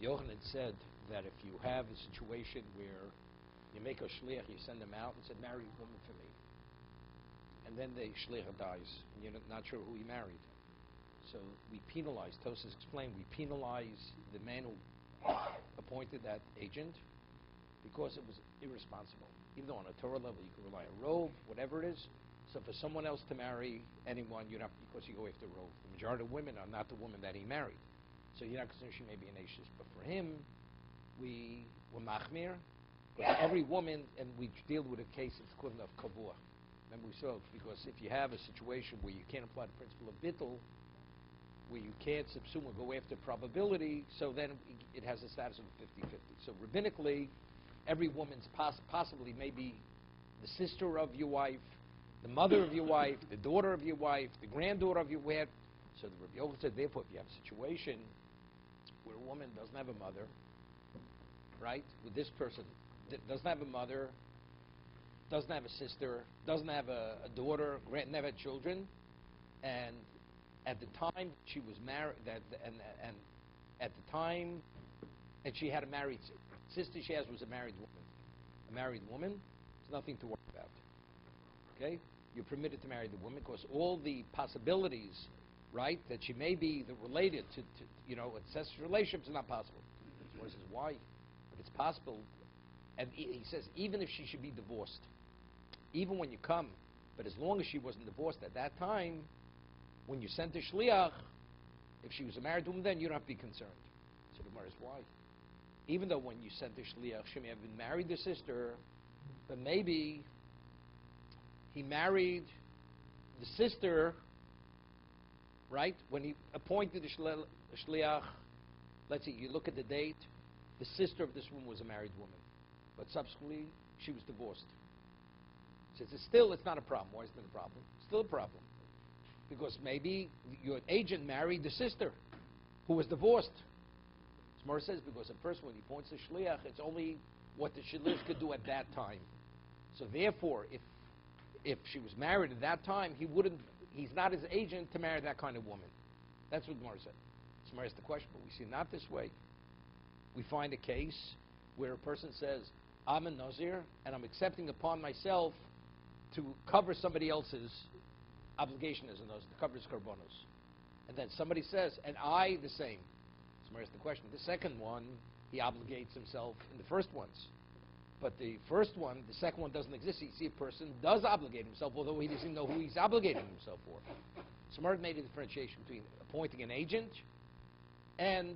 Yochanan said that if you have a situation where you make a shliach, you send them out and said, marry a woman for me. And then the shliach dies, and you're not sure who he married. So we penalize, Tosas explained, we penalize the man who appointed that agent because it was irresponsible. Even though on a Torah level you can rely on rove, whatever it is. So for someone else to marry anyone, you're not, because you go after rove. The majority of women are not the woman that he married. So you're not considering she may be an ashes. But for him, we were machmir. But every woman, and we deal with a case that's equivalent of kavua. Remember we saw, because if you have a situation where you can't apply the principle of bittul, where you can't subsume or go after probability, so then it has a status of 50-50. So rabbinically, every woman's possibly maybe the sister of your wife, the mother of your wife, the daughter of your wife, the granddaughter of your wife. So the Rabbi Yochanan said, therefore, if you have a situation where a woman doesn't have a mother, right, with this person, doesn't have a mother, doesn't have a sister, doesn't have a daughter, never had children, and at the time she was married, and at the time, and she had a married sister she has was a married woman. A married woman, there's nothing to worry about. Okay? You're permitted to marry the woman because all the possibilities, right, that she may be related to incestuous relationships is not possible. So he says, why? But it's possible. And he says, even if she should be divorced, even when you come, but as long as she wasn't divorced at that time, when you sent a shliach, if she was a married woman, then you don't have to be concerned. So the Gemara is why? Even though when you sent a shliach, she may have been married to sister, but maybe he married the sister, right? When he appointed the shliach, let's see, you look at the date, the sister of this woman was a married woman, but subsequently she was divorced. He says, it's not a problem. Why is it a problem? It's still a problem. Because maybe your agent married the sister who was divorced. Smart says, because a person, when he appoints a shliach, it's only what the shliach could do at that time. So therefore, if she was married at that time, he's not his agent to marry that kind of woman. That's what Gemara said. Gemara asked the question, but we see not this way. We find a case where a person says, I'm a nazir, and I'm accepting upon myself to cover somebody else's obligation as a nazir, to cover his karbonos. And then somebody says, and I the same. Gemara asked the question. The second one, he obligates himself in the first ones. But the first one, the second one doesn't exist. You see, a person does obligate himself, although he doesn't know who he's obligating himself for. Smart made a differentiation between appointing an agent and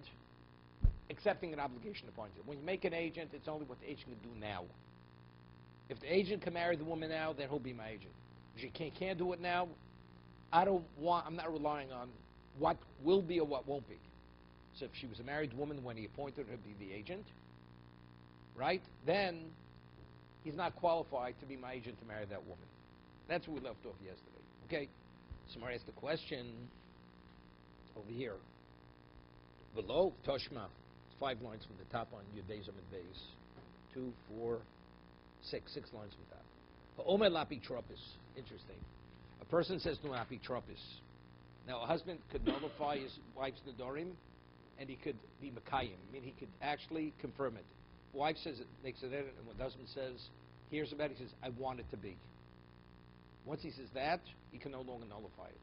accepting an obligation upon you. When you make an agent, it's only what the agent can do now. If the agent can marry the woman now, then he'll be my agent. If she can't do it now, I'm not relying on what will be or what won't be. So if she was a married woman when he appointed her to be the agent, right, then he's not qualified to be my agent to marry that woman. That's where we left off yesterday. Okay? Somebody asked the question over here. Below, Toshma. It's 5 lines from the top on your days of days. 2, 4, 6 lines from the top. Omer lapi tropis. Interesting. A person says no lapi tropis. Now, a husband could nullify his wife's nedorim, and he could be makayim. I mean, he could actually confirm it. The wife says it, makes it edit, and when the husband says, hears about it, he says, I want it to be. Once he says that, he can no longer nullify it,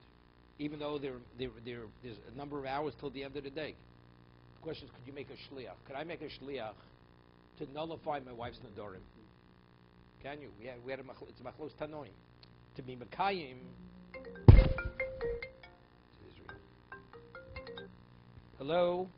even though there's a number of hours till the end of the day. The question is, could you make a shliach? Could I make a shliach to nullify my wife's nedorim? Can you? We had it's a machlos tanoim. To be makayim. Hello?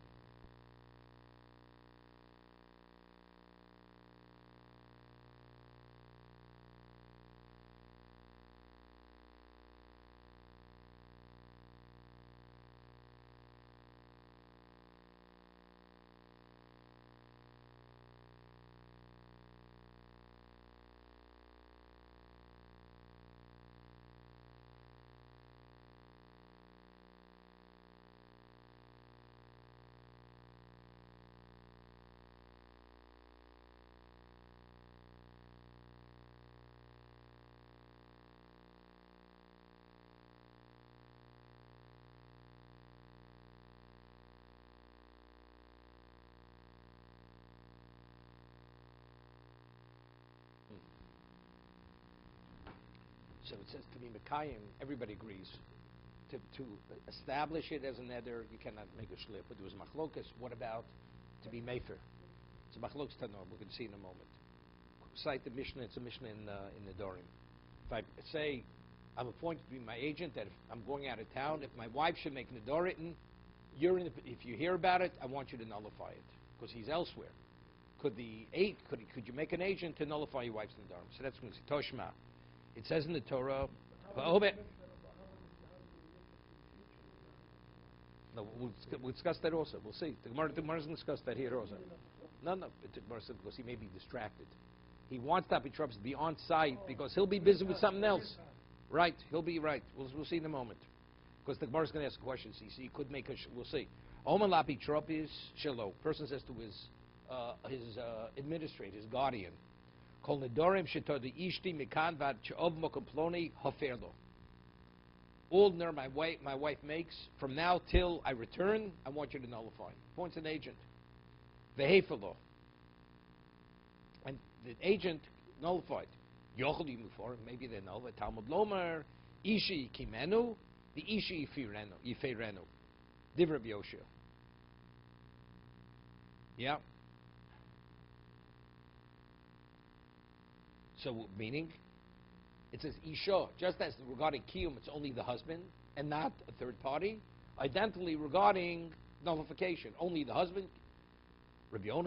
So it says to be Mekayim, everybody agrees. To establish it as a neder, you cannot make a shliach. But there was machlokas. What about to be mefer? It's a machlokas tanor. We're going to see in a moment. Cite the Mishnah. It's a Mishnah in the Dorim. If I say I'm appointed to be my agent, that if I'm going out of town, if my wife should make nedorim, if you hear about it, I want you to nullify it because he's elsewhere. Could you make an agent to nullify your wife's nedarim? So that's going to say Toshma. It says in the Torah. No, we'll discuss that also. We'll see. The Gemara doesn't discuss that here also. No. The Gemara said because he may be distracted. He wants Tapitrubs to be on site because he'll be busy with something else. Right. He'll be right. We'll see in a moment. Because the Gemara is going to ask a question. So he could make a. We'll see. Oman Lapitrub is shelo. Person says to his administrator, his guardian, Kol nedorim shetodi ishti mikan vad she'ov mokom ploni haferlo. All ner my wife makes from now till I return, I want you to nullify. Points an agent. Vehefalo. And the agent nullified. Yochel you move forward. Maybe they know. Talmud Lomer Ishi Kimenu, the Ishi Yifeirenu. Div Rabbi Yoshua. Yeah. So meaning, it says Isha, just as regarding Kiyum, it's only the husband and not a third party. Identically regarding nullification, only the husband. We find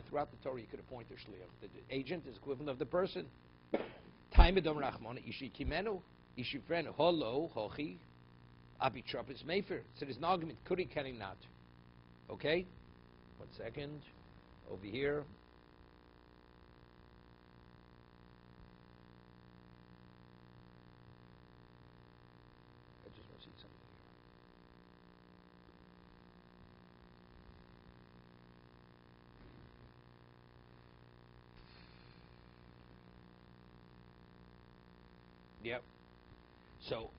throughout the Torah you could appoint a shliach. The agent is equivalent of the person. So there's an argument, could he, can he not? Okay? 1 second. Over here. I just want to see something here. Yep. So,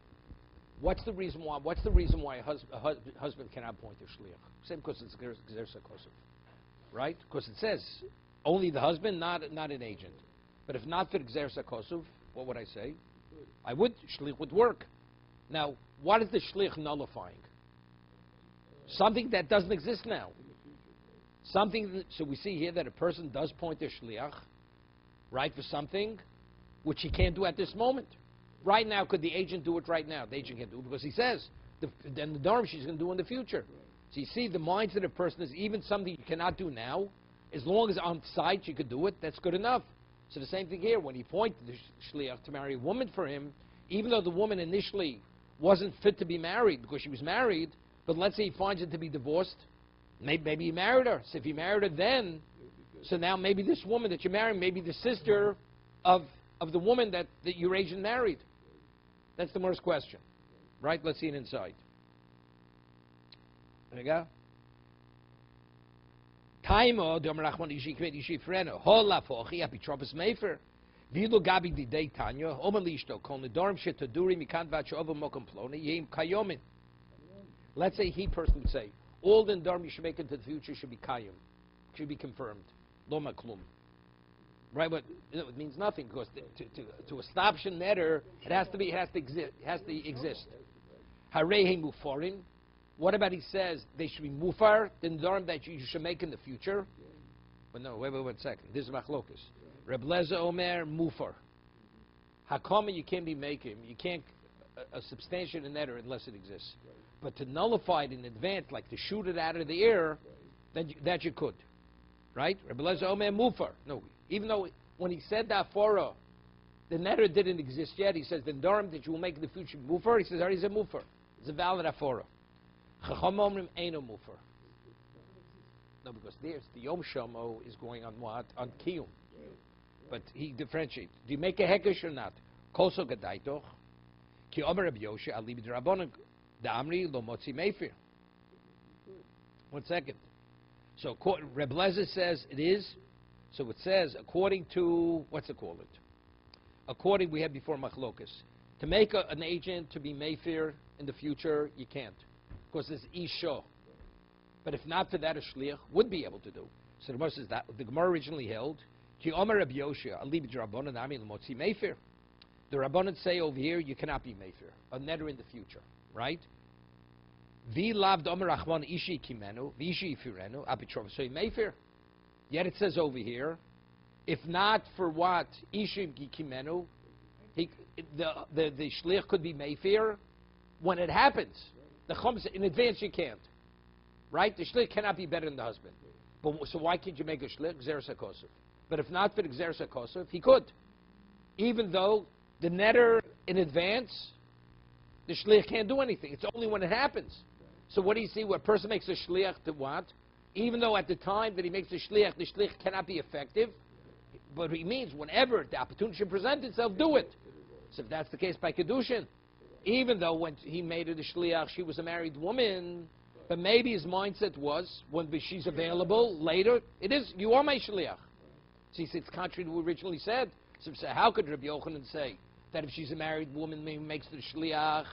what's the reason why? What's the reason why a husband cannot appoint a shliach? Same because it's Gzersa Kosov, right? Because it says only the husband, not an agent. But if not for Gzersa Kosov, what would I say? Shliach would work. Now, what is the shliach nullifying? Something that doesn't exist now. So we see here that a person does point a shliach, right, for something which he can't do at this moment. Right now, could the agent do it right now? The agent can't do it because he says, then the dharma she's going to do in the future. So you see, the mindset of a person is even something you cannot do now, as long as on site you could do it, that's good enough. So the same thing here, when he pointed the shliach to marry a woman for him, even though the woman initially wasn't fit to be married because she was married, but let's say he finds it to be divorced, maybe he married her. So if he married her then, so now maybe this woman that you're marrying may be the sister of the woman that your agent married. That's the first question. Right? Let's see it inside. There you go. Taimo domerachman ishi freno hola fochi apitropos mefer vilu gabi di day tanya omelishto kon nedorim shetaduri mikan vachova mokom ploni yim kayomin. Let's say he personally would say all the nedorim you should make into the future should be kayom, should be confirmed. Lo maklum. Right, but it means nothing because to establish a neder, it has to exist. Harei mufarin. What about he says they should be mufar, the nedarim that you should make in the future? But no, wait 1 second. This is machlokus. Reb Leza Omer mufar. Hakama you can't be making. You can't substantiate a neder unless it exists. But to nullify it in advance, like to shoot it out of the air, that you could. Right? Reb Leza Omer mufar. No. Even though when he said that fora, the neder didn't exist yet, he says the nedarim that you will make in the future mufer. He says, he's a mufer. It's a valid afora. Chacham omrim eino mufer. No, because there's the Yom Shomo is going on what? On Kiyum. But he differentiates. Do you make a hekesh or not? Koso gadaitoch. Ki omer Rabbi Yoshua ali b'drabanan da'amri lo motzi meifir. 1 second. So Reb Lezer says it is. So it says, according to, what's it called? According, we had before machlokas. To make an agent to be Mayfair in the future, you can't. Because it's Isha. But if not for that, a shliach would be able to do. So the Gemara says that the Gemara originally held, Ki Omer Rabbi Yoshia, Alib Rabbanan Ami L'motzi Mefer. The Rabbanan say over here, you cannot be Mefer, a netter in the future, right? Vi lavd Omer Achman Ishi Kimenu, Vishi Firenu, Apitrov Soy Mefer. Yet it says over here, if not for what Ishim Kimenu, the shliach could be Mefer when it happens. The chum in advance you can't, right? The shliach cannot be better than the husband. But so why can't you make a shliach Gzeres HaKosov? But if not for the Gzeres HaKosov, he could, even though the netter in advance, the shliach can't do anything. It's only when it happens. So what do you see? Where a person makes a shliach to what? Even though at the time that he makes the shliach cannot be effective, but he means whenever the opportunity should present itself, do it. So if that's the case by Kedushin, even though when he made her the shliach, she was a married woman, but maybe his mindset was, when she's available later, it is, you are my shliach. See, it's contrary to what we originally said. So how could Rabbi Yochanan say that if she's a married woman who makes the shliach,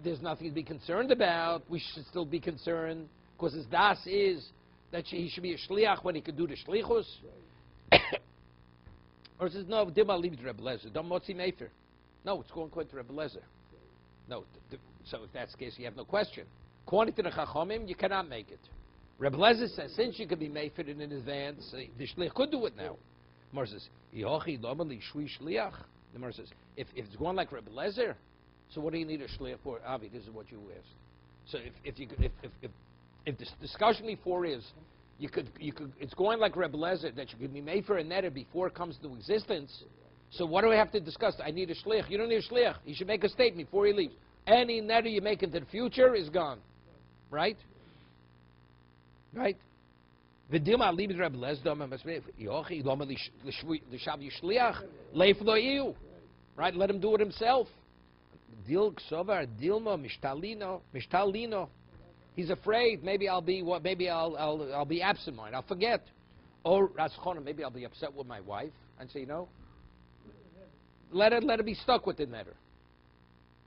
there's nothing to be concerned about? We should still be concerned, because his das is that he should be a shliach when he could do the shlichus. Or it says, no, Dima leave it to Rebbe Lezer. Don't motzi mefer. No, it's going to Rebbe Lezer. No, so if that's the case, you have no question. According to the Chachomim, you cannot make it. Rebbe Lezer says, since you could be mefer in advance, the shliach could do it now. Mar says, Yochi lomali shui shliach. The Mar says, if it's going like Rebbe Lezer, so what do you need a shliach for? Avi, this is what you asked. So if this discussion before is, you could, it's going like Rebbe Lezer, that you could be made for a netter before it comes into existence. So what do we have to discuss? I need a shliach. You don't need a shliach. You should make a statement before he leaves. Any netter you make into the future is gone. Right? Right? V'dilma libid Rebbe Lezer, yochi loma l'shav yishliach, leif lo iu. Right? Let him do it himself. Dil ksovar, dilma, mishtalino. He's afraid. Maybe I'll be what? Maybe I'll be absent-minded. I'll forget. Or Raschona, maybe I'll be upset with my wife and say, let her be stuck with the netter.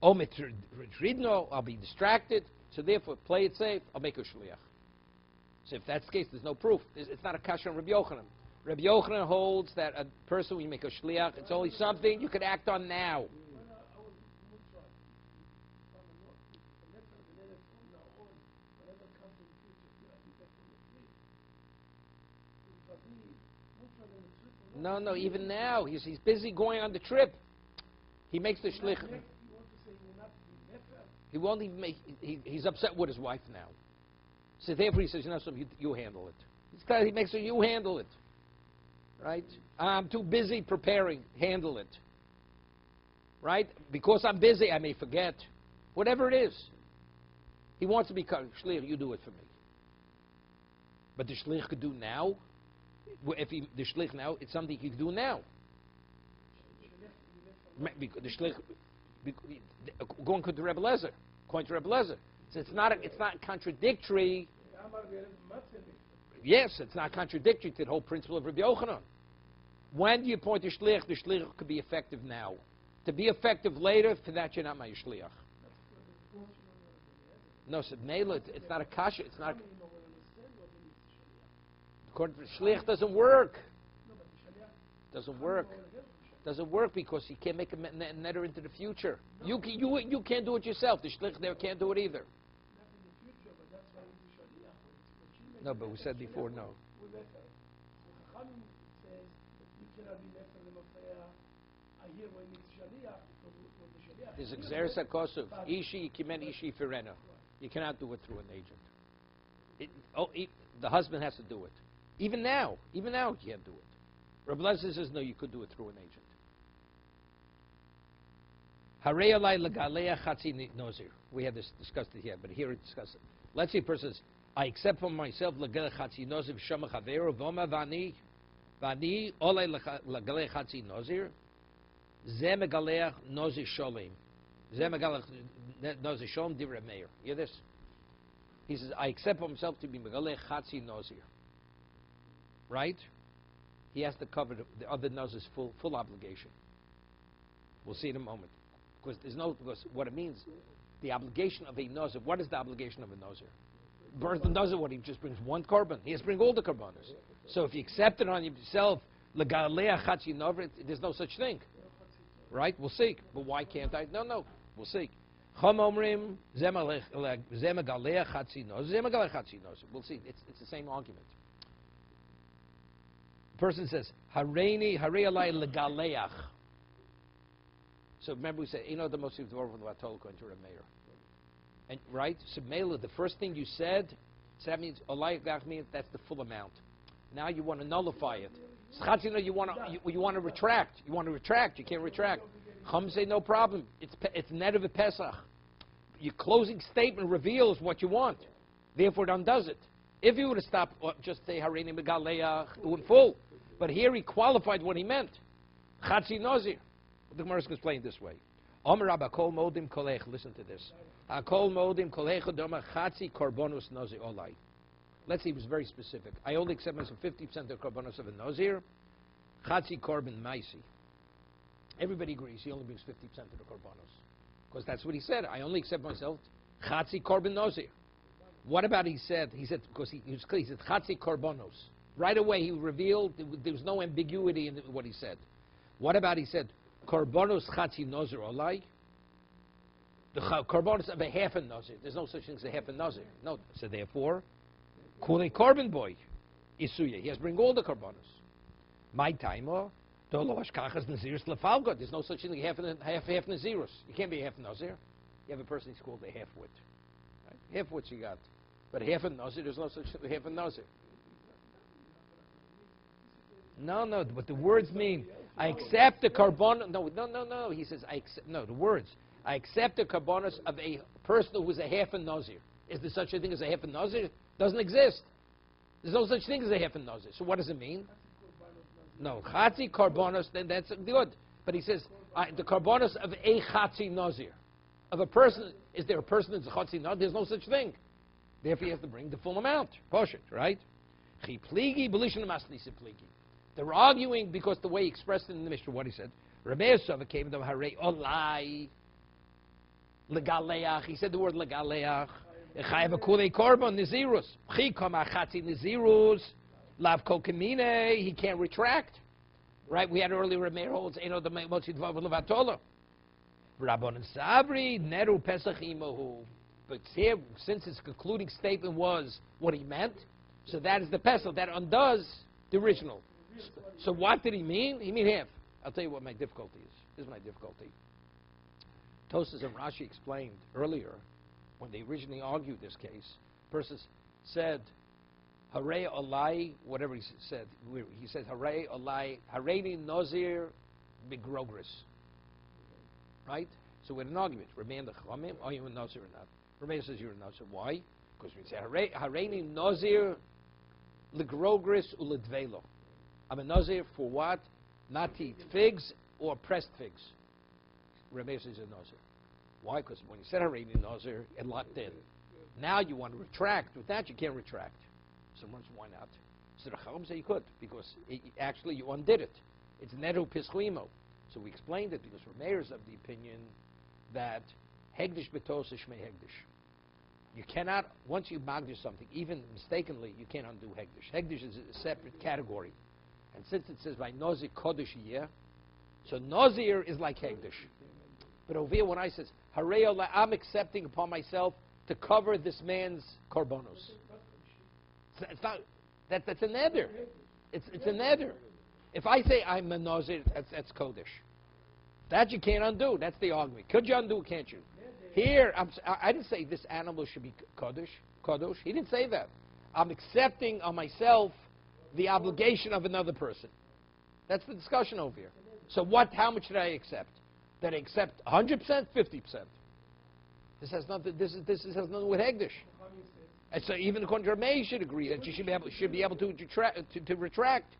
Oh, mitridno, I'll be distracted. So therefore, play it safe. I'll make a shliach. So if that's the case, there's no proof. It's not a kasha on Rabbi Yochanan. Rabbi Yochanan holds that a person when you make a shliach, it's only something you could act on now. No, even now. He's busy going on the trip. He makes the shlich. He won't even make, he's upset with his wife now. So therefore he says, you handle it. He makes it, you handle it. Right? I'm too busy preparing. Handle it. Right? Because I'm busy, I may forget. Whatever it is. He wants to be shlich, you do it for me. But the shlich could do now. If the shlich now, it's something he can do now. The shlich, going to Rebbe Lezer, according to Rebbe Lezer, so it's not contradictory. Yes, it's not contradictory to the whole principle of Rabbi Yochanan. When do you point to shlich? The shlich could be effective now. To be effective later, for that you're not my shliach. No, so Mela, it's not a kasha. It's not. According to shliach, doesn't work. Doesn't work. Doesn't work because you can't make a netter into the future. You can't do it yourself. The shliach there can't do it either. No, but we said before, no. There's Gzeres HaKosov. Ishi kimen ishi firena. You cannot do it through an agent. The husband has to do it. Even now you can't do it. Rabbi Lezer says, no, you could do it through an agent. Harei alai legalea chatzi nozir. We had this discussed it here, but here it discussed it. Let's say a person says, I accept for myself legalea chatzi nozir v'shama chaveru v'oma v'ani olai legalea chatzi nozir ze megalea nozir sholem ze megalea nozir sholem divrei meir. You hear this? He says, I accept for himself to be megalea chatzi nozir. Right? He has to cover the other nozir's full obligation. We'll see in a moment. Because what it means, the obligation of a nozir. What is the obligation of a nozir? Burns the nozir, what he just brings one korban. He has to bring all the korbanos. So if you accept it on yourself Legalea chatzi nozer. There's no such thing, right? We'll see. But why can't I? No. We'll see. Chom omrim zemagalea chatzi nozer. Zemagalea chatzi nozer. We'll see. It's the same argument. The person says hareini alai legaleach. So remember we said the most of the Vatol according to Rav Meir. And right, so Mela, the first thing you said, so that means alai gach means that's the full amount. Now you want to nullify it. Chatzino, you want to retract. You want to retract. You can't retract. Chum say no problem. It's net of a Pesach. Your closing statement reveals what you want. Therefore, it undoes it. If you would have stopped, just say hareini megaleach in full. But here he qualified what he meant. Chatzi nozir. The Gemara is explained this way. Omer Rabba kol modim kolech. Listen to this. Kol modim kolech doma chatzi korbonus nozir olai. Let's see, he was very specific. I only accept myself 50% of the korbanos of a nozir. Chatzi korban maisi. Everybody agrees he only brings 50% of the korbanos. Because that's what he said. I only accept myself chatzi korban nozir. What about he said, because he was clear, he said chatzi korbanos. Right away he revealed, there was no ambiguity in what he said. What about he said, korbanos chatzi nozir olai? The korbanos of a half a nozir. There's no such thing as a half a nozir. No. So therefore, kule korban boy, isuya. He has to bring all the korbanos. My timer, dolovash kachas naziris lefalgot. There's no such thing as half naziris. You can't be a half nazir. You have a person who's called a half-wit. Right? Half-wits you got. But half a nazir, there's no such thing as half a nazir. No, but the words mean, I accept the carbon. No. He says, I accept. No, the words. I accept the carbonos of a person who is a half a nazir. Is there such a thing as a half a nazir? Doesn't exist. There's no such thing as a half a nazir. So what does it mean? No, chatzi carbonos. Then that's good. But he says the carbonos of a chatzi nazir, of a person. Is there a person that's a chatzi nazir? There's no such thing. Therefore, he has to bring the full amount. Push it, right? They're arguing because the way he expressed it in the Mishnah, what he said. Rabbi Yosef came to Harei Olai Legaleach. He said the word Legaleach. Echayev Kulei Korban Nizirus. Chikom Achatzi Nizirus. Lav Kokemine. He can't retract. Right? We had earlier Rabbi holds Eno the Motzi Dvav Levatola. Rabbon Sabri Neru Pesach Imohu. But here, since his concluding statement was what he meant, so that is the Pesach. That undoes the original. So what did he mean? He mean half. I'll tell you what my difficulty is. This is my difficulty. Tosas and Rashi explained earlier, when they originally argued this case, person said, Harei Olai, whatever he said. He said, Harei Olai, Hareini Nozir Migrogris. Right? So we had an argument. Remain the Chachamim, are you a Nozir or not? Remain says you're a Nozir. Why? Because we say, Hareini Nozir Ligrogris Uledvelo. I'm a Nazir for what? Not to eat figs or pressed figs. Rebbe says a Nazir. Why? Because when you said Hareini Nazir, it locked in. Now you want to retract. With that, you can't retract. Someone says, why not? So the Chacham say you could, because actually you undid it. It's Neru Pischuimo. So we explained it because Rebbe is of the opinion that Hegdish Betos Shmei Hegdish. You cannot, once you magdish something, even mistakenly, you can't undo Hegdish. Hegdish is a separate category. And since it says by Nazir Kodesh Yeh, so Nazir is like Hegdish. But over here, when I says, Harei Olai, I'm accepting upon myself to cover this man's korbanos. It's not, that's a neder. It's a neder. If I say I'm a Nazir, that's Kodesh. That you can't undo. That's the argument. Could you undo, can't you? Here, I didn't say this animal should be Kodesh. He didn't say that. I'm accepting on myself the obligation of another person. That's the discussion over here. So how much did I accept? Did I accept 100%, 50%? This has nothing with Hegdish. And so even the Kondrame should agree that you should be able to retract.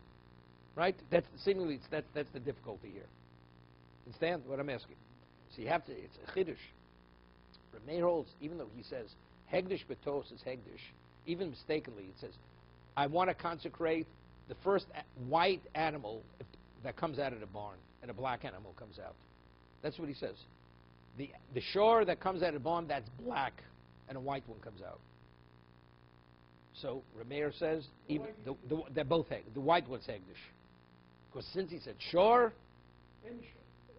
Right? That's seemingly that's the difficulty here. Understand what I'm asking? So you have to, it's a Chiddush. Rameir holds, even though he says Hegdish Betos is Hegdish, even mistakenly it says, I want to consecrate the first white animal that comes out of the barn, and a black animal comes out. That's what he says. The shore that comes out of the barn, that's black, and a white one comes out. So Rameir says, they're both the white one's Hegdish. Because since he said shore,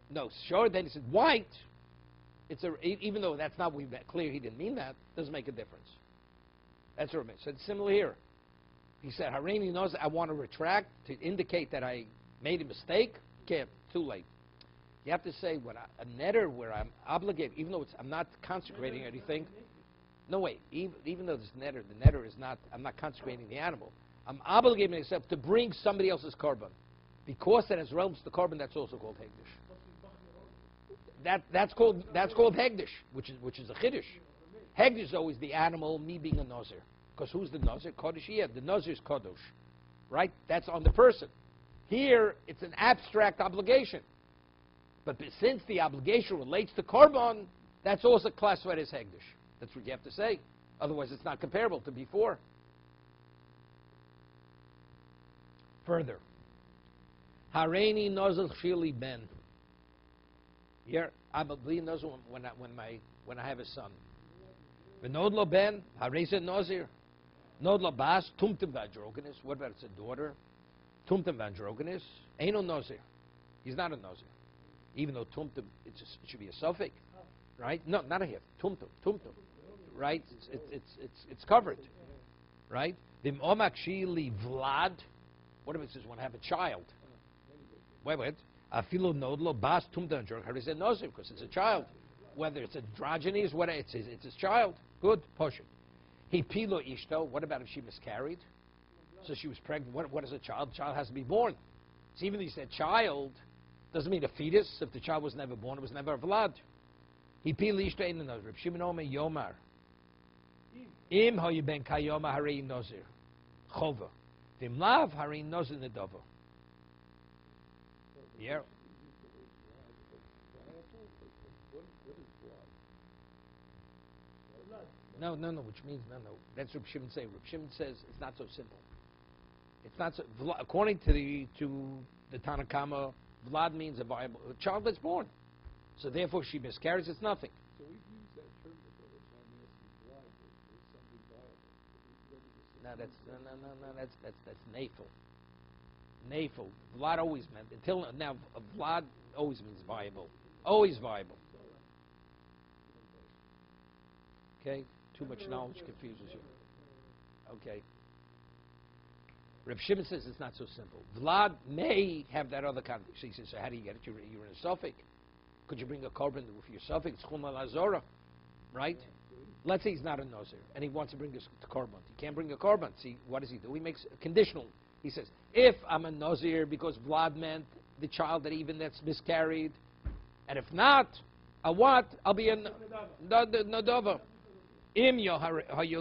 no, shore, then he said white, even though that's not clear he didn't mean that, doesn't make a difference. That's what it means. So it's similar here. He said, Hareini knows I want to retract to indicate that I made a mistake. Can't, too late. You have to say when a netter where I'm obligated, even though I'm not consecrating anything. No, wait. Even though the netter is not, I'm not consecrating the animal. I'm obligating myself to bring somebody else's korban. Because that has relevance to the korban, that's also called hegdish. That's called hegdish, which is a chiddush. Hegdish is always the animal, me being a nazir. Because who's the nazir? Kodesh Yeh. The nazir is kodesh, right? That's on the person. Here, it's an abstract obligation. But since the obligation relates to korban, that's also classified as hegdish. That's what you have to say. Otherwise, it's not comparable to before. Further, Hareini nozel chili ben. Here, I'm a bli nozel when I have a son. V'nodlo ben hareza nozir. Nodlo bas tumtem v'androgenes. What about it's a daughter? Tumtem v'androgenes. Ain't no nozir. He's not a nozir. Even though tumtem, it should be a suffix, right? No, not a hif. Tumtum, right? It's covered, right? V'im omak shili vlad. What if it says when I have a child? Wait. Afilo nodlo bas tumtem v'androgenes. Hareza nozir because it's a child. Whether it's androgynous, whatever, it's his child. Good, push it. He pilo ishto. What about if she miscarried? So she was pregnant. What is a child? The child has to be born. So even though he said child, doesn't mean a fetus. If the child was never born, it was never a vlad. He pilo ishto in the nozir. Reb Shimon Omer yomar. Im hoyu ben kayoma harei nozir. Chova. Vim lav harei nozir nedova. Yeah. No, which means no. That's what Reb Shimon says. Reb Shimon says it's not so simple. It's not so, according to the Tanna Kama, Vlad means a child that's born. So therefore, she miscarries. It's nothing. So we've used that term before. That's why I'm asking Vlad. Is something viable? No, that's nafel. Nafel. Vlad always meant until now. Vlad always means viable. Always viable. Okay. Too much knowledge confuses you. Okay. Reb Shimon says it's not so simple. Vlad may have that other context. He says, so how do you get it? You're in a suffix. Could you bring a korban with your suffix? It's chum al-azora, right? Let's say he's not a nazir, and he wants to bring a korban. He can't bring a korban. See, what does he do? He makes a conditional. He says, if I'm a nazir because Vlad meant the child that's miscarried, and if not, I'll be a nadava. Im yo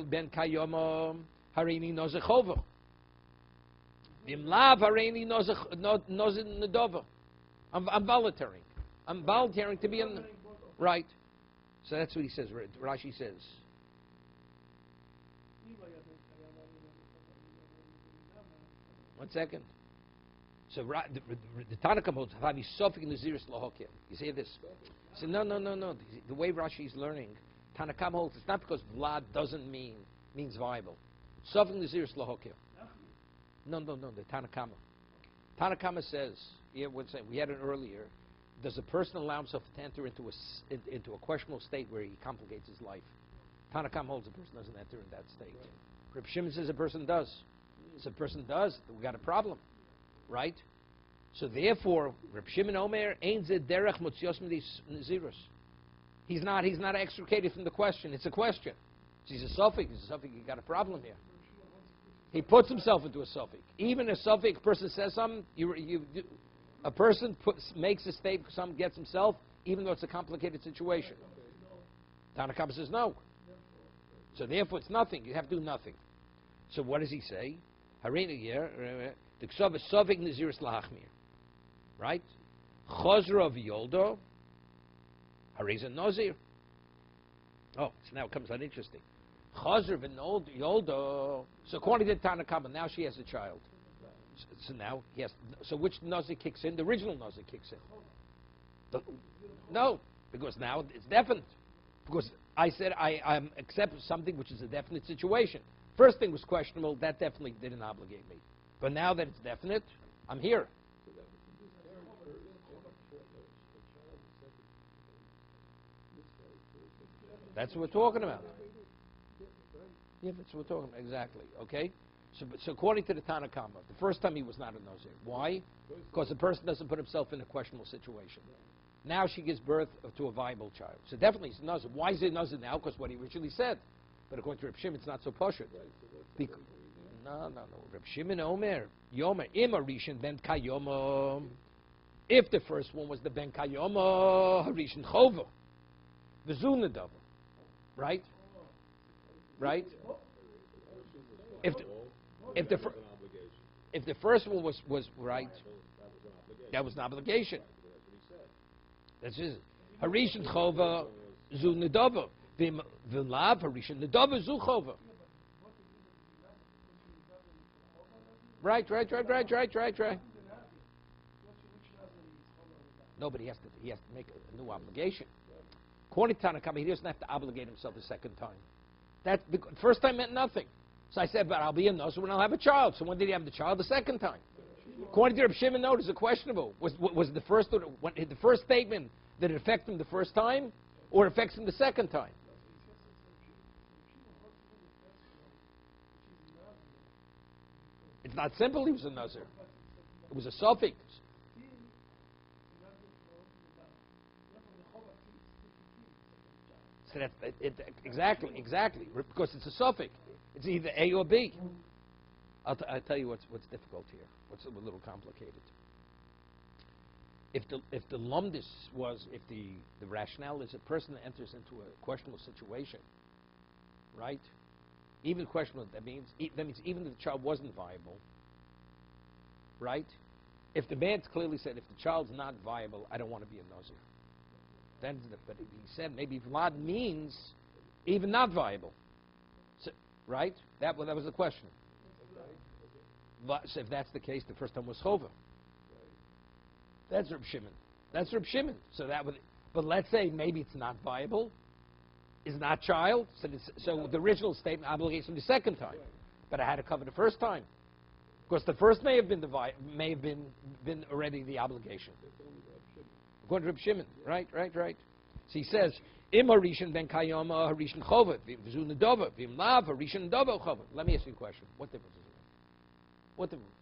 ben kayoma harini nozir chova. Im lav harini nozir nadava. I'm volunteering. I'm volunteering to be in. Right. So that's what he says. Rashi says. 1 second. So the Tanna Kama holds Havi Sofik Naziris Lahokim. You see this? So no. The way Rashi is learning, Tanna Kama holds it's not because Vlad doesn't means viable. Sofik Naziris Lahokim. No. The Tanna Kama. Tanna Kama says, we had it earlier. Does a person allow himself to enter into a questionable state where he complicates his life? Tanna Kama holds a person doesn't enter in that state. Reb Shimon says a person does. So a person does, we got a problem, right? So therefore, Reb Shimon Omer ain't ze derech motzios nazirus. He's not extricated from the question. It's a question. So he's a suffix. You got a problem here. He puts himself into a suffix. Even a suffix person says something, a person makes a statement, some gets himself, even though it's a complicated situation. Tanna Kama says no. So therefore, it's nothing. You have to do nothing. So what does he say? Harina here, the ksav is suffix naziris lahachmir, right? Chosra v'yoldo, hareza nazir. Oh, so now it comes out interesting. Chosra v'yoldo. So according to Tanna Kama, now she has a child. So now, yes. So which nazir kicks in? The original nazir kicks in. No, because now it's definite. Because I said I accept something which is a definite situation. First thing was questionable. That definitely didn't obligate me. But now that it's definite, I'm here. So that That's what we're talking about. Yeah, that's what we're talking about, exactly, okay? So according to the Tanakhama, the first time he was not a Nazir. Why? Because the person doesn't put himself in a questionable situation. Now she gives birth to a viable child. So definitely he's a Nazir. Why is he a Nazir now? Because what he originally said. But according to Reb Shimon, it's not so poshut. No. Reb Shimon Omer, Yomer, Ima Rishon ben Kayomo. If the first one was the ben Kayomo, Harishan Chova, the Zunadava. Right? Right? If the first one was right, that was an obligation. That's it. Harishan Chova Zu Nedava. V'lav Harishan Nedava Zu Chova. Right. No, but he has to make a new obligation. According to Tanakama, he doesn't have to obligate himself a second time. That the first time meant nothing. So I said, but I'll be a Nazir when I'll have a child. So when did he have the child? The second time. According to Reb Shimon, no, it's questionable. Was the first statement, did it affect him the first time, or it affects him the second time? It's not simple. He was a Nazir. It was a suffix. So that's exactly, because it's a suffix. It's either A or B. I'll tell you what's difficult here. What's a little complicated. If the lumdis was, if the rationale is a person that enters into a questionable situation, right? Even questionable, that means even if the child wasn't viable, right? If the man clearly said, if the child's not viable, I don't want to be a Nazir. But he said maybe Vlad means even not viable. So, right? That was the question. So if that's the case, the first time was Chova. That's Reb Shimon. So but let's say maybe it's not viable, is not child. So the original statement obligates him the second time, but I had to cover the first time, because the first may have been been already the obligation. According to Reb Shimon, right. So he says, Im Harishan ben Kayoma Harishan Chova, V'zu Nedova, V'im Lav Harishan Nedova Chova. Let me ask you a question. What difference is it? What difference?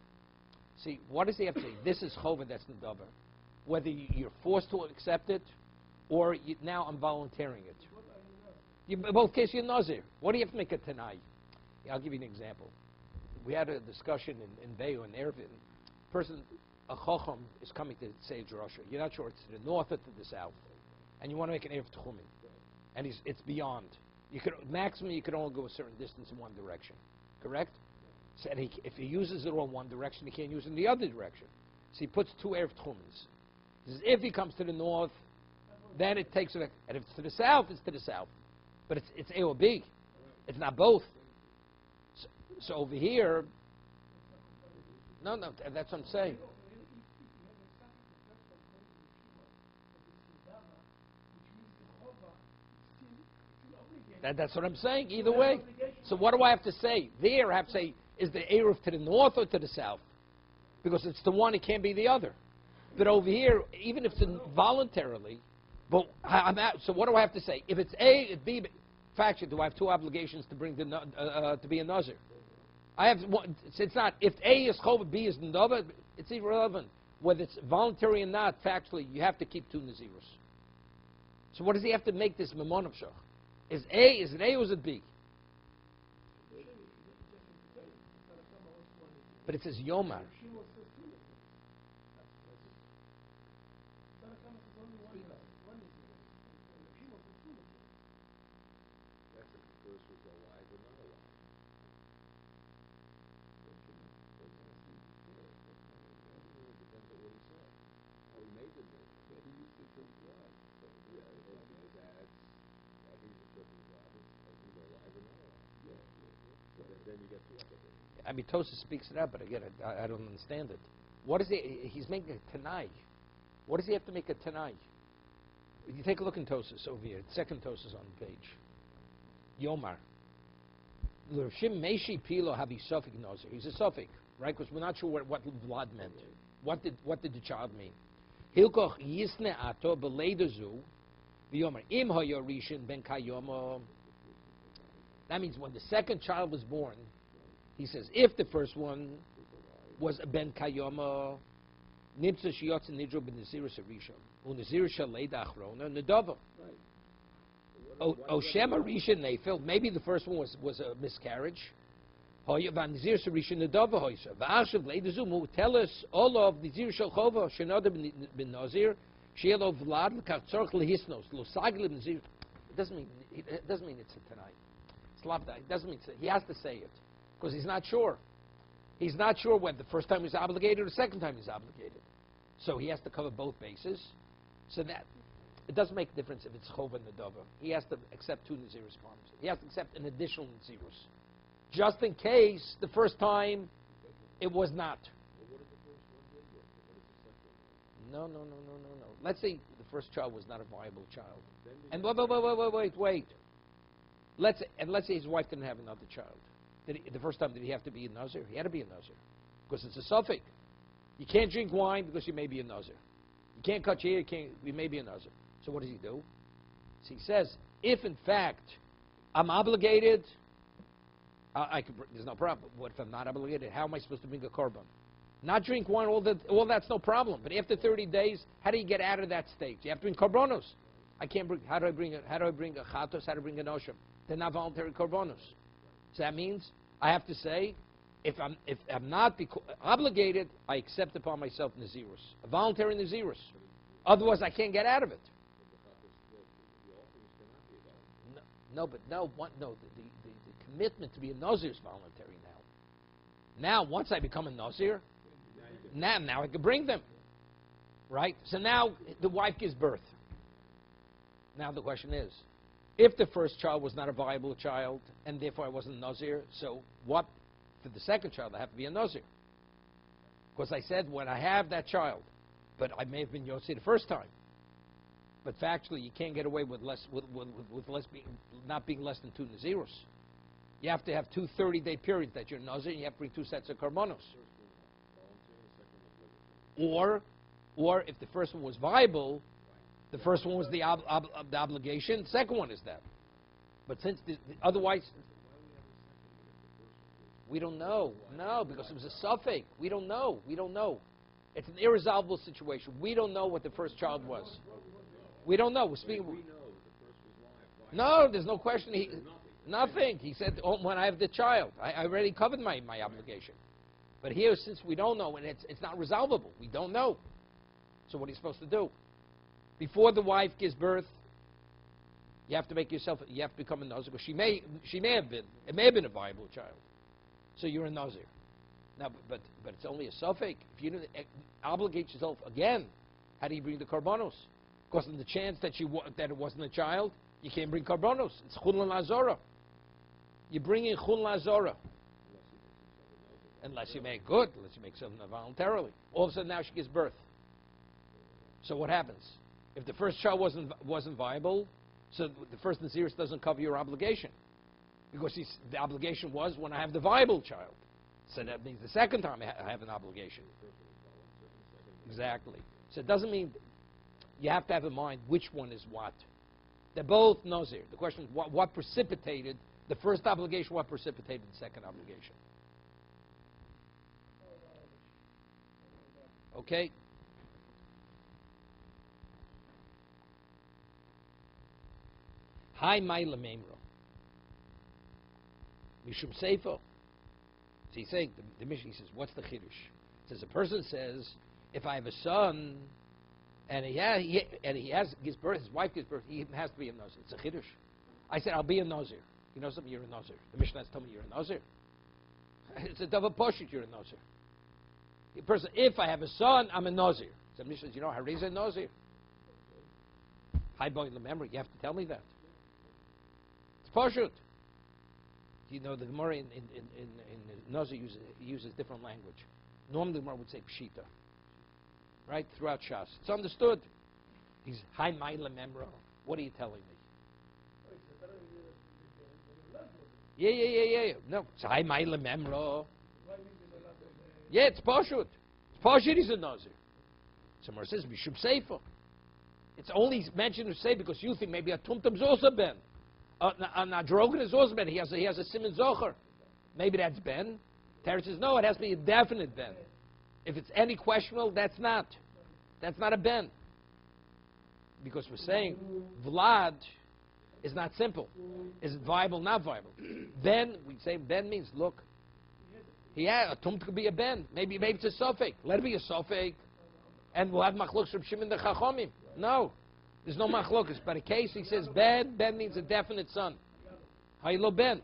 See, what does he have to say? This is Chova, that's Nedova. Whether you're forced to accept it, or now I'm volunteering it. In both cases, you're Nazir. What do you have to make a Tanai? I'll give you an example. We had a discussion in Veyu and Erevin. A Chacham is coming to say Drasha. You're not sure it's to the north or to the south. And you want to make an Erev Tchumin. And it's beyond. Maximum, you could only go a certain distance in one direction. Correct? So, and if he uses it all in one direction, he can't use it in the other direction. So he puts two Erev Tchumins. He says, if he comes to the north, then it takes it. And if it's to the south, it's to the south. But it's A or B. It's not both. So over here, no, that's what I'm saying. That's what I'm saying, either way. So what do I have to say? There, I have to say, is the Eruv to the north or to the south? Because it's the one, it can't be the other. But over here, even if it's voluntarily, but so what do I have to say? If it's A, it's B, faction, do I have two obligations to bring to be a Nazir? I have one. It's not. If A is Chova, B is Nedava, it's irrelevant. Whether it's voluntary or not, factually, you have to keep two Nazirus. So what does he have to make this Mamonov Shach? Is it A or is it B? But it says Yomar. I mean, Tosa speaks it out, but again, I don't understand it. What is he? He's making a Tanai. What does he have to make a Tanai? You take a look in Tosis over here. Second Tosis on the page. Yomar. L'Rshim Meishi Pilo Havi Sofik Nozer. He's a Sofik, right? Because we're not sure what Vlad meant. What did the child mean? Hilkoch Yisne Ato Beledazu V'yomer im hoyo rishon ben kayomo. That means when the second child was born, he says, if the first one was a ben kayomo, nimtza shiyotz nidro ben nazirus harishon, unazirus shalei da'achrona nedava. O Shem Arisha Nefil, maybe the first one was a miscarriage. Tell us all of the Zir Shalchova, Shenada ben Nazir, Shielo Vlad, Kartzorch Lehisnos, Losaglim Zir. It doesn't mean it's tonight. It doesn't mean he has to say it because he's not sure. He's not sure whether the first time he's obligated or the second time he's obligated. So he has to cover both bases. So that it doesn't make a difference if it's Chova and Nedava. He has to accept two Nazirus farms. He has to accept an additional Nazirus. Just in case the first time it was not. No. Let's say the first child was not a viable child. And wait. Let's say his wife didn't have another child. The first time, did he have to be a Nazir? He had to be a Nazir. Because it's a suffix. You can't drink wine because you may be a Nazir. You can't cut your hair, you may be a Nazir. So what does he do? So he says, if in fact I'm obligated, there's no problem. What if I'm not obligated? How am I supposed to bring a korban? Not drink wine, all that's no problem. But after 30 days, how do you get out of that state? You have to bring korbanos. I can't bring. How do I bring a chatos? How do I bring a noshim? They're not voluntary korbanos. So that means I have to say, if I'm not obligated, I accept upon myself nazirus, a voluntary nazirus. Otherwise, I can't get out of it. The commitment to be a nazir is voluntary now. Now, once I become a nazir, now I can bring them, right? So now the wife gives birth. Now the question is, if the first child was not a viable child, and therefore I wasn't a nazir, so what for the second child I have to be a nazir? Because I said when I have that child, but I may have been Yossi the first time. But factually, you can't get away with not being less than two nazirus. You have to have 2 30-day periods that you're nazir, and you have to bring 2 sets of karbonos. Or if the first one was viable, the first one was the obligation, the second one is that. But since otherwise, we don't know. No, because it was a suffix. We don't know. It's an irresolvable situation. We don't know what the first child was. We don't know. We're speaking. No, there's no question. Nothing. He said, when I have the child, I already covered my obligation. But here, since we don't know, and it's not resolvable, we don't know. So what are you supposed to do? Before the wife gives birth, you have to become a nazir. Because she may have been, it may have been a viable child. So you're a nazir. Now, but it's only a suffix. If you didn't obligate yourself again, how do you bring the karbanos? Because in the chance that it wasn't a child, you can't bring karbanos. It's chul lazora. You bring in chul lazora. Unless you make something voluntarily. All of a sudden now she gives birth. So what happens? If the first child wasn't viable, so the first nazirus doesn't cover your obligation. Because the obligation was when I have the viable child. So that means the second time I have an obligation. Exactly. So it doesn't mean you have to have in mind which one is what. They're both nazir. The question is what precipitated the first obligation, what precipitated the second obligation. Okay? Hi, Maila Memro. Mishum Seifo. So he's saying, the Mishnah says, what's the chiddush? It says, a person says, if I have a son, and he gives birth, his wife gives birth, he has to be a nazir. It's a chiddush. I said, I'll be a nazir. You know something? You're a nazir. The Mishnah has told me you're a nazir. It's a double poshut, you're a nazir. The person, if I have a son, I'm a nazir. So the Mishnah says, you know how to raise a nazir? High boy in the memory, you have to tell me that. It's poshut. You know, the Gemara in Nazir uses different language. Normally the Gemara would say pshita. Right? Throughout Shas. It's understood. He's high ma'ila memra. What are you telling me? Yeah. No, it's high ma'ila memra. Yeah, it's poshut. It's poshut, he's a Nazir. Somewhere says, Mishum Seifo. It's only mentioned to say because you think maybe a tumtum's also ben. A nadrogan is also ben. He has a siman zocher. Maybe that's ben. Teretz says no. It has to be a definite ben. If it's any questionable, that's not. That's not a ben. Because we're saying Vlad is not simple. Is it viable? Not viable. Ben, we say ben means look. Yeah, a tum could be a ben. Maybe it's a suffix. Let it be a suffix, and we'll have machlokas from Shimon the Chachomim. No, there's no machlokas. But in case he says ben, ben means a definite son. Haylo ben.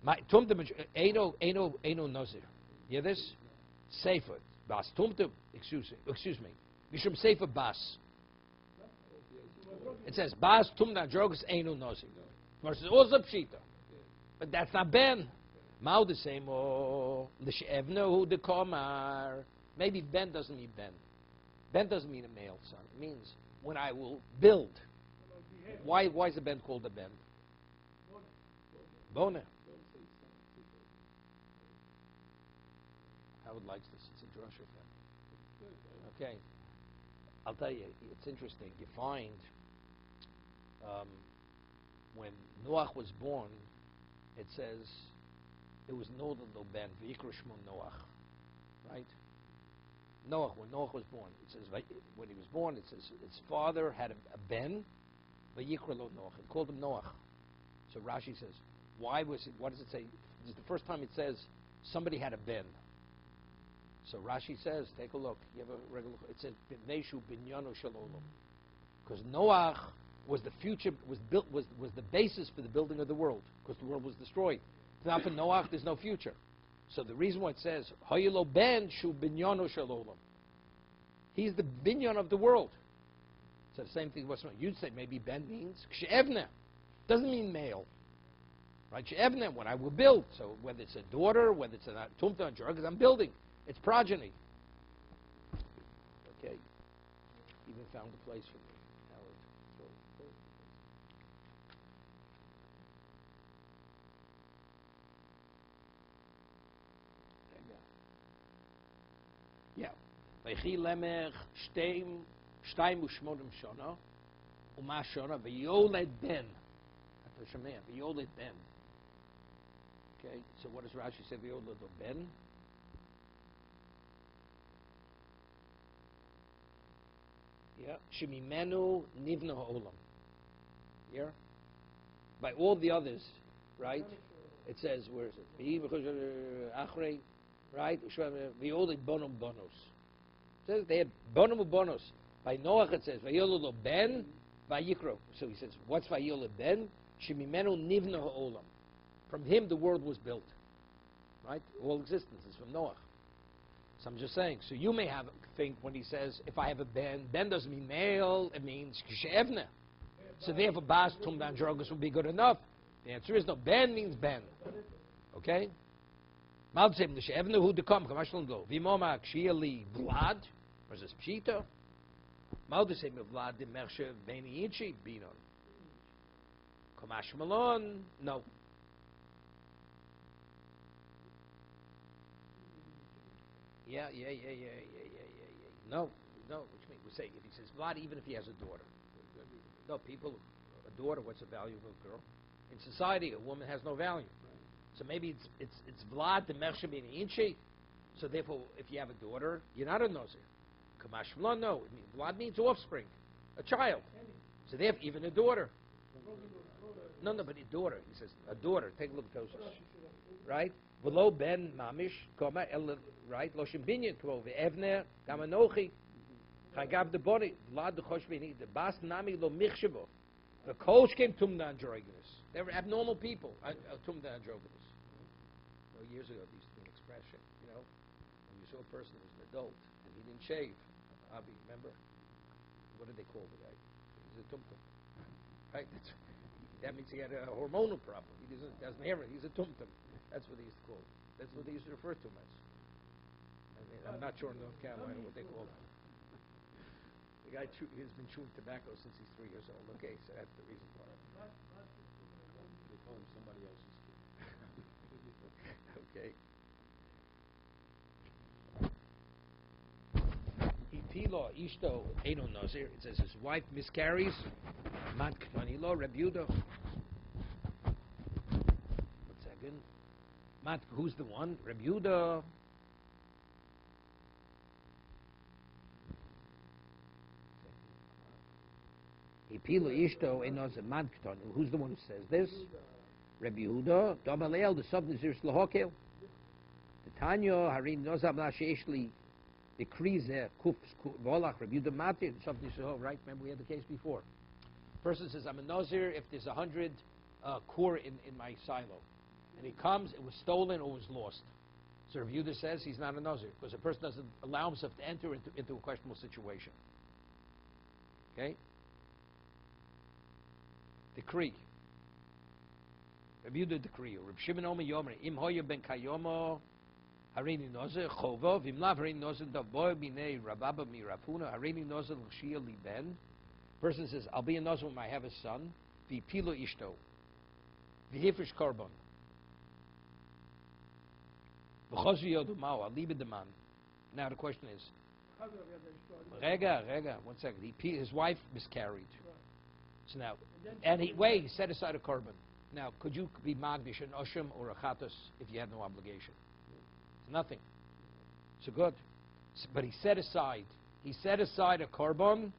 My tumtum eino nazir. You hear this? Sefer bas tumtum. Excuse me. Mishum sefer bas. It says bas tumtum drogus eino nazir. Versus also pshita. But that's not ben. Mal the same the she'evna hu the komar. Maybe ben doesn't mean ben. Ben doesn't mean a male son. It means when I will build. Why is a ben called a ben? Bona. Howard likes this. It's a drasha fan. Okay. I'll tell you, it's interesting. You find when Noach was born, it says it was Nolad lo ben v'yikra shmo Noach, right? Noach, when Noach was born, it says when he was born, it says his father had a ben, v'yikra lo Noach. He called him Noach. So Rashi says, why was it? What does it say? This is the first time it says somebody had a ben. So Rashi says, take a look. You have a regular. It says B'neishu binyano shalom, because Noach was the future, was the basis for the building of the world, because the world was destroyed. If not for Noach, there's no future. So the reason why it says Hayilo ben shu binyano shalom, he's the binyan of the world. So the same thing. You'd say maybe ben means kshe'evna, doesn't mean male, right? Kshe'evna, when I will build. So whether it's a daughter, whether it's a tumta because I'm building. It's progeny. Okay. Even found a place for me. Howard. There you go. Yeah. V'chi lemech shtayim u'shmonim shana u'ma shana v'yoled ben. V'yoled ben. Okay. So what does Rashi say? V'yoled ben. Yeah, Shemimenu Nivna Ha'olam. Yeah? By all the others, right? It says, where is it? Achrei, right? V'yolid bonum bonos. It says they had bonum bonos. By Noach it says, V'yolid ben, V'yikro. So he says, what's V'yolid ben? Shemimenu Nivna Ha'olam. From him the world was built. Right? All existence is from Noach. So I'm just saying. So you may think when he says, if I have a ben doesn't mean male, it means kshe'evna. So therefore, bas tum dan drogus would be good enough. The answer is no. Ben means ben. Okay? Mal tzim kshe'evna hu dekam kamashlan lo v'moma kshieli vlad versus pshita. Mal tzim vlad de mershe beni inchi binon. Kamash malon no. Yeah. No. Which means we say if he says Vlad, even if he has a daughter. No, a daughter. What's the value of a girl? In society, a woman has no value. So maybe it's Vlad the Mersha being inchi. So therefore, if you have a daughter, you're not a Nazir. Kamash Vla, no. Vlad means offspring, a child. So therefore, even a daughter. No, but a daughter. He says a daughter. Take a look at those. Right? V'lo ben mamish koma el right lo shimbinyan kvo ve'evner gamanochi chagav the body vlad the choshvini the bas nami lo michshevo the coach came tumna androgynous. They were abnormal people. Tumna androgynous. Years ago, they used to be an expression. When you saw a person who was an adult and he didn't shave, Avi, remember? What did they call the guy? He's a tumtum, right? That means he had a hormonal problem. He doesn't have it. He's a tumtum. That's what they used to call it. That's what they used to refer to him as. I'm not sure in North Carolina what they call him. The guy has been chewing tobacco since he's 3 years old. Okay, so that's the reason for it. They call him somebody else's kid. Okay. Pilo Ishto Eino Nazir. It says his wife miscarries. Mat Ktanilo Reb Yehuda. 1 second. Mat, who's the one? Reb Yehuda. Pilo Ishto Eino Nazir Mat Ktanilo. Who's the one who says this? Reb Yehuda. Domaleel the Sub Nazir Slahokel. The Tanya Harin Nozab Lasheshli. The Krize Kuf Volach Reb Yehuda Matir. Something so right. Remember we had the case before. Person says, I'm a Nazir if there's 100 core in my silo. And he comes, it was stolen or was lost. So Rav Yehuda says he's not a Nazir because a person doesn't allow himself to enter into a questionable situation. Okay? Decree. Rav Yehuda decree. Rav Shimon Omer Yomer. Im hoya ben kayomo harini Nazir chova. Vim lav harini Nazir davoy binei rababa mi rapuna. Harini Nazir l'shia li ben. Person says, I'll be a Nazir when I have a son. V'pilo ishto. V'hifrish korban. V'chozu yodu mao. I'll leave it the man. Now the question is, Rega, 1 second. His wife miscarried. So now, and he set aside a korban. Now, could you be magdish, an oshim or a chatos if you had no obligation? It's nothing. So good. But he set aside a korban.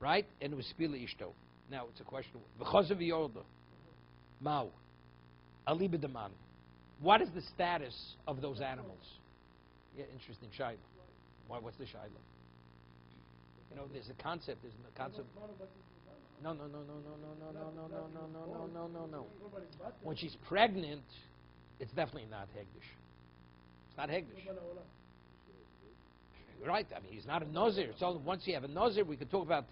Right? And it was spila ishto. Now it's a question. V'chozav yorda. Mau. Aliba deman. What is the status of those animals? Yeah, interesting shaila. What's the shaila? You know, there's a concept. There's a concept. No. When she's pregnant, it's definitely not hegdish. It's not hegdish. Right? I mean, he's not a nazir. It's only once you have a nazir, we could talk about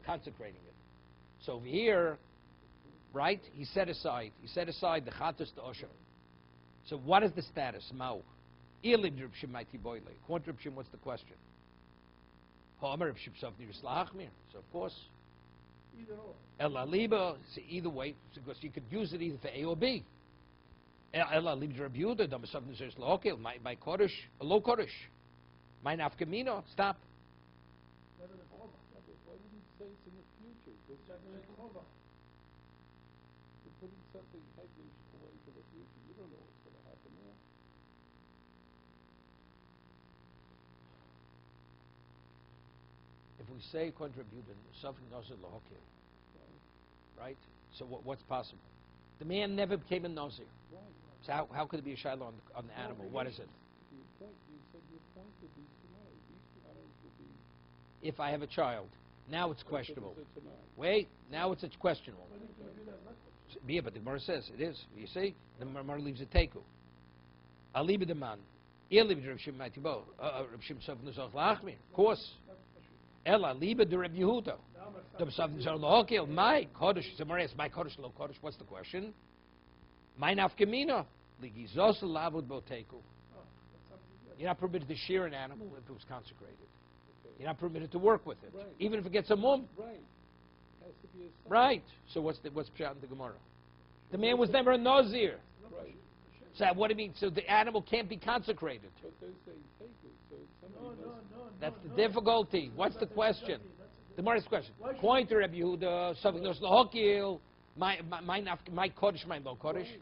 consecrating it. So over here, right? He set aside the chatos to osher. So what is the status? Mau. According to Reb Shimon, what's the question? So of course, Ela liba. Either way, because you could use it either for A or B. Ela liba Reb Yehuda. My kodesh, a low kodesh. My nafkamino. Stop. Why didn't you say it's in the future? You're putting something hegdish away for the future. You don't know what's going to happen there. If we say contributed something nazir lahokil, right? So what's possible? The man never became a nazir. Right. So how could it be a shiloh on the animal? What is it? You said your point would be tonight. These two animals would be. If I have a child, now it's questionable. Wait, now it's questionable. Yeah, but the Gemara says it is. You see, the Gemara leaves a teku. Aliba the man. Of course. Ella liba de Reb Yehuda. My kodesh. My kodesh lo kodesh. What's the question? My nafkamina. Ligizos lavud boteku. You're not permitted to shear an animal if it was consecrated. You're not permitted to work with it, even if it gets a mum. Right. Has to be a right. So what's pshat in the Gemara? The man was never a nazir. Right. So what do you mean? So the animal can't be consecrated. But they're saying take it, so somebody That's the difficulty. What's the question? The Gemara's question. Point to Rabbi Yehuda, something else lahokil, my kodesh, my lo kodesh.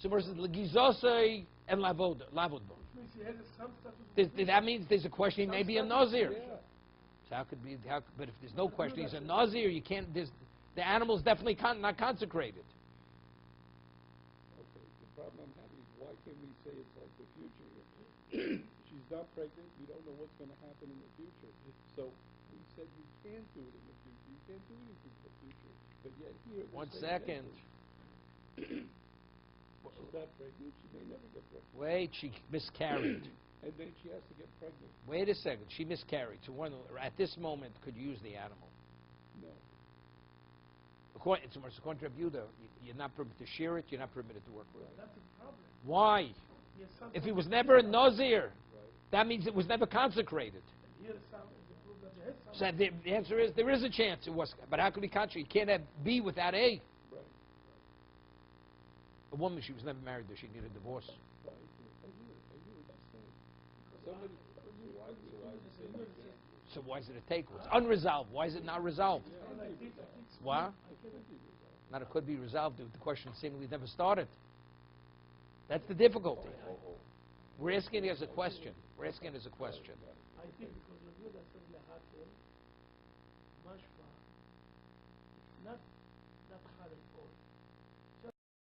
So versus legizosei and lavodbo. That means there's a question. He may be a nazir. So how could be? But if there's no question, he's a nazir. You can't. The animal's definitely not consecrated. Okay. The problem I'm having is why can't we say it's like the future? She's not pregnant. We don't know what's going to happen in the future. So we said you can't do it in the future. You can't do anything in the future. But yet here. 1 second. She's not pregnant. She may never get pregnant. Wait, she miscarried. And then she has to get pregnant. Wait a second. She miscarried. So at this moment, could you use the animal? No. According to Reb Yehuda, you're not permitted to shear it. You're not permitted to work with it. That's a problem. Why? If it was never a nazir, that means it was never consecrated. So the answer is there is a chance it was, but how could we consecrate? You can't have B without A. Right. A woman, she was never married, though she needed a divorce. Right. I hear what you're saying. Somebody. Why is it a take? It's unresolved. Why is it not resolved? What? Not it could be resolved. The question seemingly never started. That's the difficulty. We're asking it as a question. We're asking it as a question. I think because of you, that's the hassle, mashma, not hard at all.